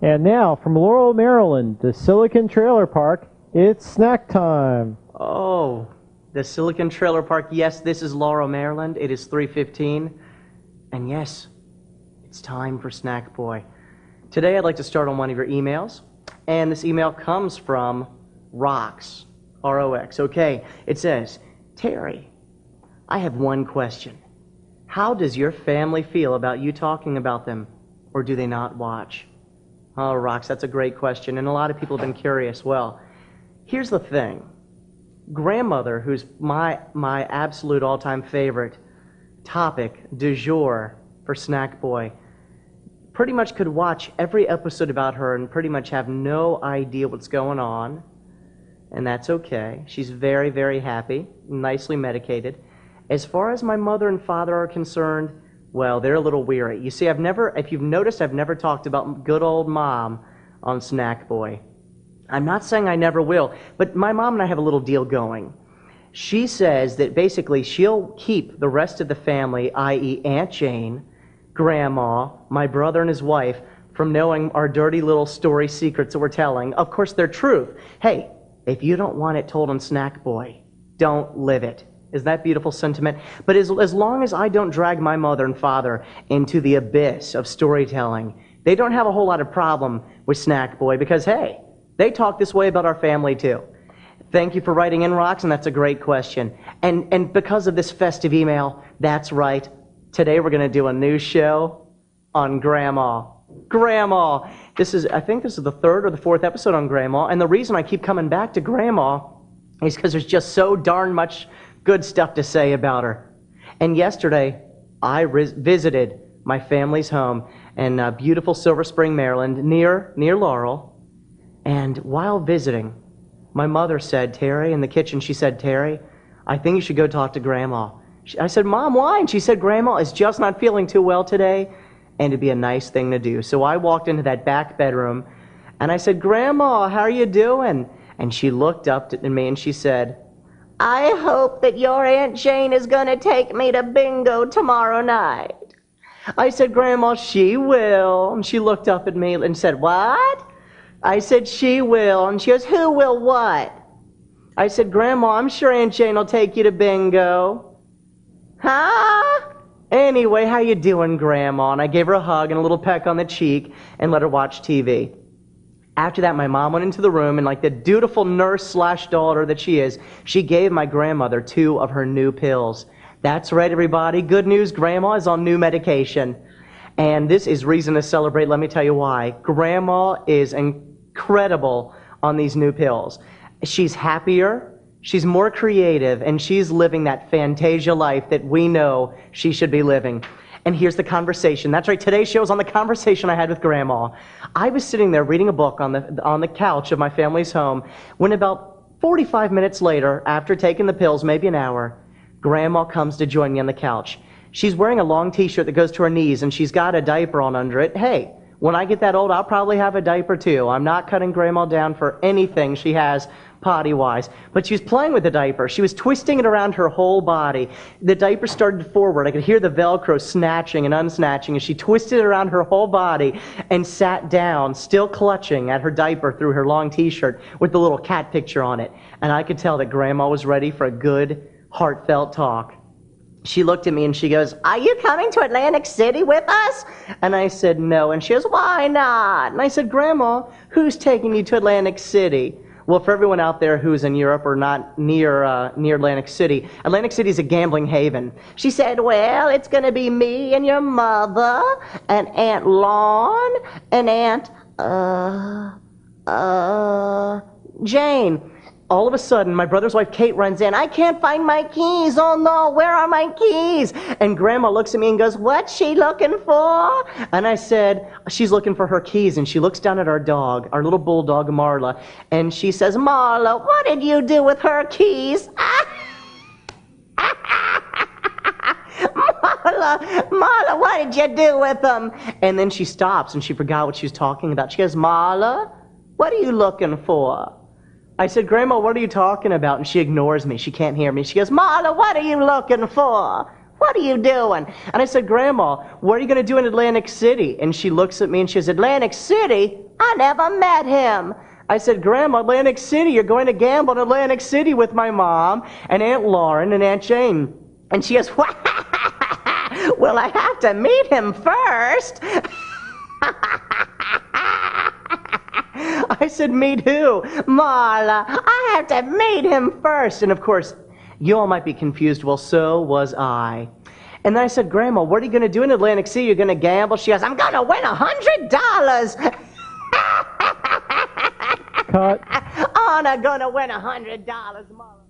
And now, from Laurel, Maryland, the Silicon Trailer Park, it's snack time. Oh, the Silicon Trailer Park. Yes, this is Laurel, Maryland. It is 3:15. And yes, it's time for Snackboy. Today I'd like to start on one of your emails. And this email comes from Rox, R-O-X. Okay, it says, Terry, I have one question. How does your family feel about you talking about them, or do they not watch? Oh, Rox, that's a great question, and a lot of people have been curious. Well, here's the thing. Grandmother, who's my absolute all-time favorite topic du jour for Snackboy, pretty much could watch every episode about her and pretty much have no idea what's going on, and that's okay. She's very, very happy, nicely medicated. As far as my mother and father are concerned, well, they're a little weary. You see, if you've noticed, I've never talked about good old Mom on Snackboy. I'm not saying I never will, but my mom and I have a little deal going. She says that basically she'll keep the rest of the family, i.e. Aunt Jane, Grandma, my brother and his wife, from knowing our dirty little story secrets that we're telling. Of course, they're truth. Hey, if you don't want it told on Snackboy, don't live it. Is that beautiful sentiment? But as long as I don't drag my mother and father into the abyss of storytelling, they don't have a whole lot of problem with Snackboy because, hey, they talk this way about our family too. Thank you for writing in, Rox, and that's a great question. And because of this festive email, that's right. Today we're going to do a new show on Grandma. Grandma. I think this is the third or the fourth episode on Grandma, and the reason I keep coming back to Grandma is because there's just so darn much good stuff to say about her. And yesterday, I visited my family's home in beautiful Silver Spring, Maryland, near Laurel. And while visiting, my mother said, Terry, in the kitchen, she said, Terry, I think you should go talk to Grandma. I said, Mom, why? And she said, Grandma is just not feeling too well today, and it'd be a nice thing to do. So I walked into that back bedroom, and I said, Grandma, how are you doing? And she looked up at me and she said, I hope that your Aunt Jane is going to take me to bingo tomorrow night. I said, Grandma, she will. And she looked up at me and said, what? I said, she will. And she goes, who will what? I said, Grandma, I'm sure Aunt Jane will take you to bingo. Huh? Anyway, how you doing, Grandma? And I gave her a hug and a little peck on the cheek and let her watch TV. After that, my mom went into the room, and like the dutiful nurse/daughter that she is, she gave my grandmother 2 of her new pills. That's right, everybody. Good news, Grandma is on new medication. And this is reason to celebrate. Let me tell you why. Grandma is incredible on these new pills. She's happier, she's more creative, and she's living that Fantasia life that we know she should be living. And here's the conversation. That's right, today's show is on the conversation I had with Grandma. I was sitting there reading a book on the couch of my family's home when about 45 minutes later, after taking the pills, maybe an hour, Grandma comes to join me on the couch. She's wearing a long t-shirt that goes to her knees, and she's got a diaper on under it. Hey, when I get that old, I'll probably have a diaper too. I'm not cutting Grandma down for anything she has potty-wise. But she was playing with the diaper. She was twisting it around her whole body. The diaper started forward. I could hear the Velcro snatching and unsnatching as she twisted it around her whole body and sat down, still clutching at her diaper through her long t-shirt with the little cat picture on it. And I could tell that Grandma was ready for a good, heartfelt talk. She looked at me and she goes, are you coming to Atlantic City with us? And I said, no. And she goes, why not? And I said, Grandma, who's taking you to Atlantic City? Well, for everyone out there who's in Europe or not near Atlantic City is a gambling haven. She said, well, it's going to be me and your mother and Aunt Lon and Aunt, Jane. All of a sudden, my brother's wife, Kate, runs in. I can't find my keys. Oh, no, where are my keys? And Grandma looks at me and goes, what's she looking for? And I said, she's looking for her keys. And she looks down at our dog, our little bulldog, Marla. And she says, Marla, what did you do with her keys? Marla, what did you do with them? And then she stops and she forgot what she was talking about. She goes, Marla, what are you looking for? I said, Grandma, what are you talking about? And she ignores me. She can't hear me. She goes, Marla, what are you looking for? What are you doing? And I said, Grandma, what are you going to do in Atlantic City? And she looks at me and she says, Atlantic City? I never met him. I said, Grandma, Atlantic City, you're going to gamble in Atlantic City with my mom and Aunt Lauren and Aunt Jane. And she goes, well, I have to meet him first. I said, meet who? Marla, I have to meet him first. And of course, you all might be confused. Well, so was I. And then I said, Grandma, what are you going to do in Atlantic City? You're going to gamble? She goes, I'm going to win $100. Cut. Oh, I'm not going to win $100, Marla.